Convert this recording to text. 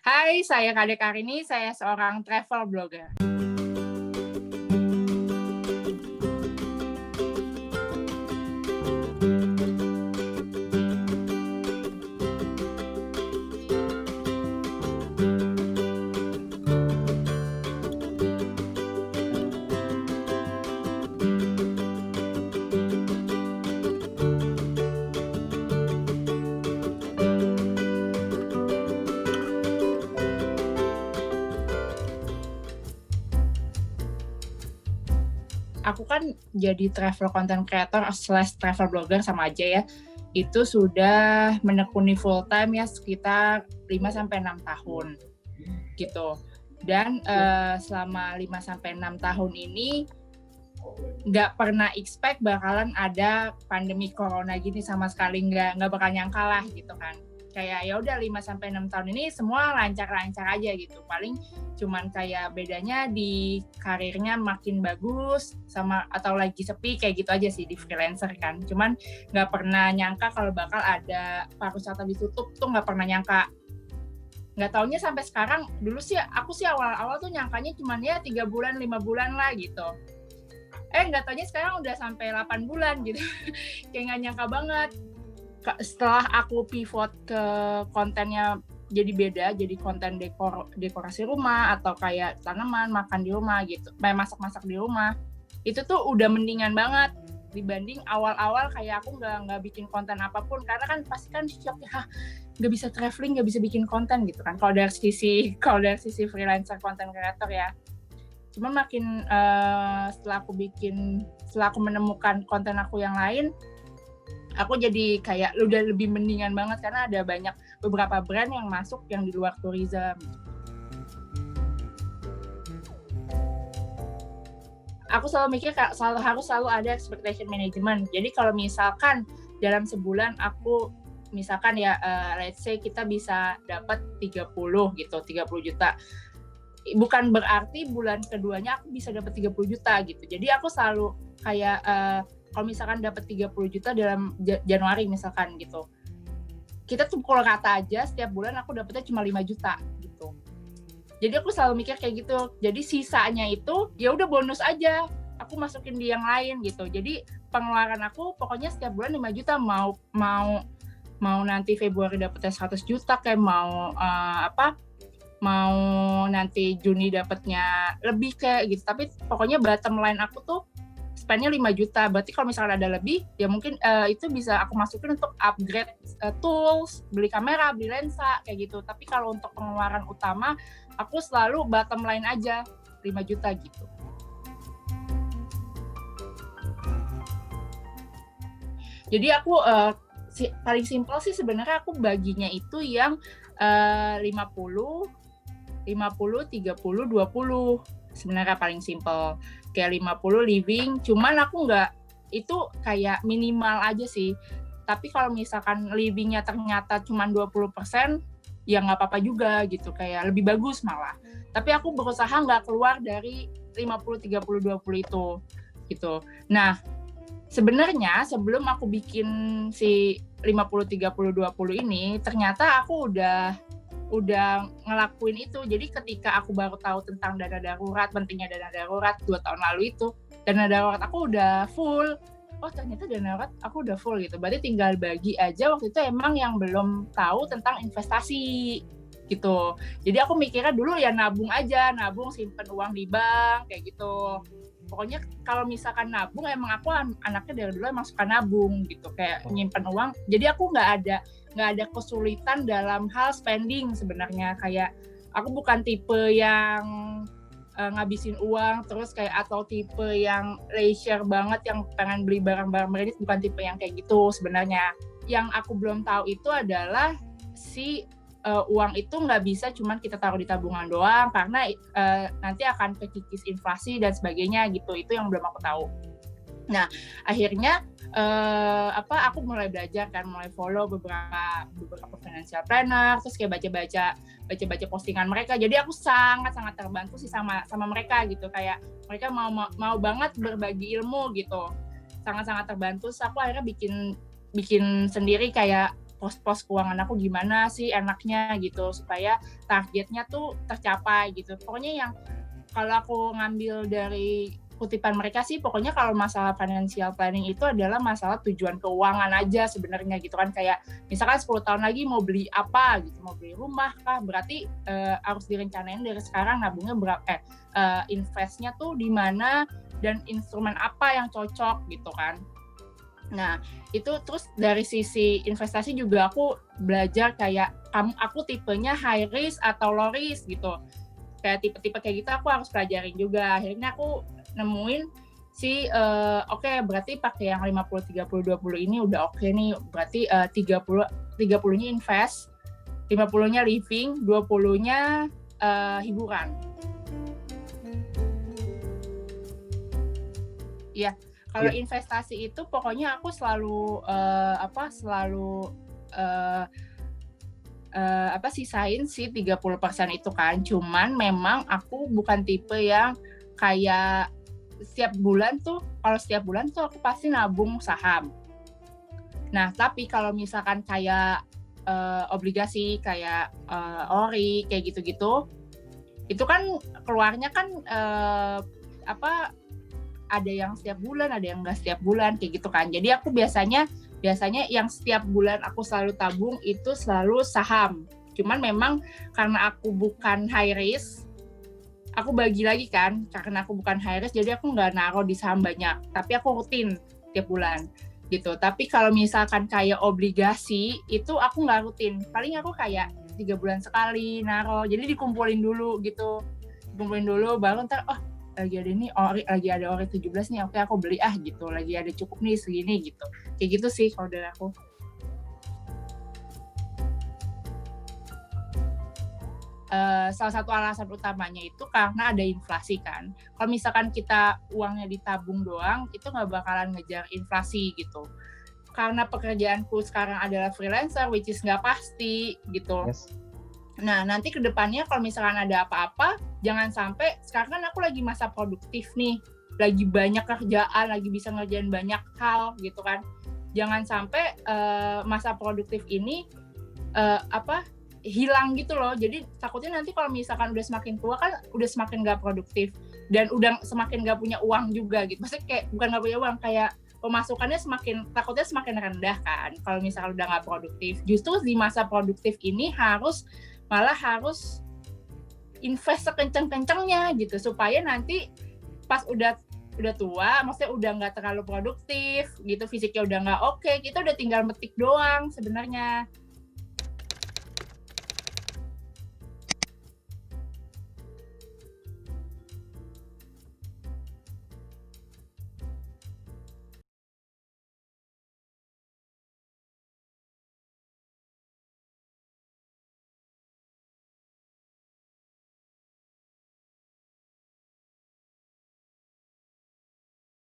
Hai, saya Kade Karini, saya seorang travel blogger. Aku kan jadi travel content creator slash travel blogger sama aja ya. Itu sudah menekuni full time ya sekitar 5-6 tahun gitu. Dan selama 5-6 tahun ini nggak pernah expect bakalan ada pandemi corona gini, sama sekali nggak bakal nyangka lah gitu kan. Kayak ya udah 5-6 tahun ini semua lancar-lancar aja gitu. Paling cuman kayak bedanya di karirnya makin bagus sama atau lagi sepi kayak gitu aja sih di freelancer kan. Cuman nggak pernah nyangka kalau bakal ada pariwisata ditutup tuh, nggak pernah nyangka. Nggak taunya sampai sekarang. Dulu sih aku sih awal-awal tuh nyangkanya cuman ya 3 bulan 5 bulan lah gitu. Nggak taunya sekarang udah sampai 8 bulan gitu. Kayak nggak nyangka banget. Setelah aku pivot ke kontennya jadi beda, jadi konten dekorasi rumah atau kayak tanaman, makan di rumah gitu, masak-masak di rumah, itu tuh udah mendingan banget dibanding awal-awal kayak aku nggak bikin konten apapun, karena kan pasti kan shock ya, nggak bisa traveling, nggak bisa bikin konten gitu kan, kalau dari sisi freelancer content creator ya. Cuman makin setelah aku menemukan konten aku yang lain, aku jadi kayak udah lebih mendingan banget karena ada banyak beberapa brand yang masuk yang di luar tourism. Aku selalu mikir harus selalu ada expectation management. Jadi kalau misalkan dalam sebulan aku misalkan ya let's say kita bisa dapat 30 gitu, 30 juta. Bukan berarti bulan keduanya aku bisa dapat 30 juta gitu. Jadi aku selalu kayak kalau misalkan dapat 30 juta dalam Januari misalkan gitu, kita tuh kalau rata aja setiap bulan aku dapetnya cuma 5 juta gitu. Jadi aku selalu mikir kayak gitu. Jadi sisanya itu ya udah bonus aja, aku masukin di yang lain gitu. Jadi pengeluaran aku pokoknya setiap bulan 5 juta, mau nanti Februari dapetnya 100 juta kayak mau nanti Juni dapetnya lebih kayak gitu. Tapi pokoknya bottom line aku tuh spend-nya 5 juta. Berarti kalau misalkan ada lebih, ya mungkin itu bisa aku masukin untuk upgrade tools, beli kamera, beli lensa, kayak gitu. Tapi kalau untuk pengeluaran utama, aku selalu bottom line aja, 5 juta gitu. Jadi aku paling simpel sih sebenarnya aku baginya itu yang 50, 30, 20. Sebenarnya paling simpel. Kayak 50 living, cuman aku nggak, itu kayak minimal aja sih. Tapi kalau misalkan livingnya ternyata cuma 20%, ya nggak apa-apa juga gitu, kayak lebih bagus malah. Tapi aku berusaha nggak keluar dari 50, 30, 20 itu gitu. Nah, sebenarnya sebelum aku bikin si 50, 30, 20 ini, ternyata aku udah ngelakuin itu. Jadi ketika aku baru tahu tentang dana darurat, pentingnya dana darurat 2 tahun lalu itu, dana darurat aku udah full. Oh ternyata dana darurat aku udah full gitu. Berarti tinggal bagi aja, waktu itu emang yang belum tahu tentang investasi gitu. Jadi aku mikirnya dulu ya nabung aja, simpen uang di bank kayak gitu. Pokoknya kalau misalkan nabung, emang aku anaknya dari dulu emang suka nabung gitu, kayak nyimpen uang. Jadi aku nggak ada kesulitan dalam hal spending sebenarnya. Kayak aku bukan tipe yang ngabisin uang terus kayak, atau tipe yang leisure banget yang pengen beli barang-barang branded, bukan tipe yang kayak gitu sebenarnya. Yang aku belum tahu itu adalah si uang itu nggak bisa cuman kita taruh di tabungan doang, karena nanti akan kekikis inflasi dan sebagainya gitu. Itu yang belum aku tahu. Nah, akhirnya aku mulai belajar kan, mulai follow beberapa financial planner, terus kayak baca postingan mereka. Jadi aku sangat terbantu sih sama mereka gitu, kayak mereka mau banget berbagi ilmu gitu. Sangat terbantu. Terus aku akhirnya bikin sendiri kayak pos-pos keuangan aku gimana sih enaknya gitu supaya targetnya tuh tercapai gitu. Pokoknya yang kalau aku ngambil dari kutipan mereka sih pokoknya kalau masalah financial planning itu adalah masalah tujuan keuangan aja sebenarnya gitu kan, kayak misalkan 10 tahun lagi mau beli apa gitu, mau beli rumah kah, berarti harus direncanain dari sekarang nabungnya investnya tuh di mana dan instrumen apa yang cocok gitu kan. Nah, itu terus dari sisi investasi juga aku belajar kayak aku tipenya high risk atau low risk gitu. Kayak tipe-tipe kayak gitu aku harus pelajarin juga. Akhirnya aku nemuin oke, berarti pakai yang 50 30 20 ini udah oke nih. Berarti 30-nya invest, 50-nya living, 20-nya hiburan. Iya. Kalau investasi itu pokoknya aku selalu sisain sih 30% itu kan. Cuman memang aku bukan tipe yang kayak setiap bulan tuh aku pasti nabung saham. Nah, tapi kalau misalkan kayak obligasi kayak ori kayak gitu-gitu, itu kan keluarnya kan ada yang setiap bulan, ada yang nggak setiap bulan kayak gitu kan. Jadi aku biasanya yang setiap bulan aku selalu tabung itu selalu saham. Cuman memang karena aku bukan high risk, aku bagi lagi kan, karena aku bukan high risk jadi aku nggak naruh di saham banyak, tapi aku rutin tiap bulan gitu. Tapi kalau misalkan kayak obligasi itu aku nggak rutin, paling aku kayak 3 bulan sekali naruh, jadi dikumpulin dulu baru ntar lagi ada ori 17 nih, oke aku beli gitu, lagi ada cukup nih segini gitu, kayak gitu sih kalau dari aku. Salah satu alasan utamanya itu karena ada inflasi kan. Kalau misalkan kita uangnya ditabung doang, itu nggak bakalan ngejar inflasi gitu. Karena pekerjaanku sekarang adalah freelancer, which is nggak pasti gitu. Yes. Nah, nanti ke depannya kalau misalkan ada apa-apa, jangan sampai, sekarang kan aku lagi masa produktif nih, lagi banyak kerjaan, lagi bisa ngerjain banyak hal gitu kan. Jangan sampai masa produktif ini hilang gitu loh. Jadi takutnya nanti kalau misalkan udah semakin tua kan udah semakin gak produktif dan udah semakin gak punya uang juga gitu. Maksudnya kayak bukan gak punya uang, kayak pemasukannya takutnya semakin rendah kan kalau misalkan udah gak produktif. Justru di masa produktif ini harus invest sekenceng-kencengnya gitu supaya nanti pas udah tua, maksudnya udah nggak terlalu produktif gitu, fisiknya udah nggak oke, kita udah tinggal metik doang sebenarnya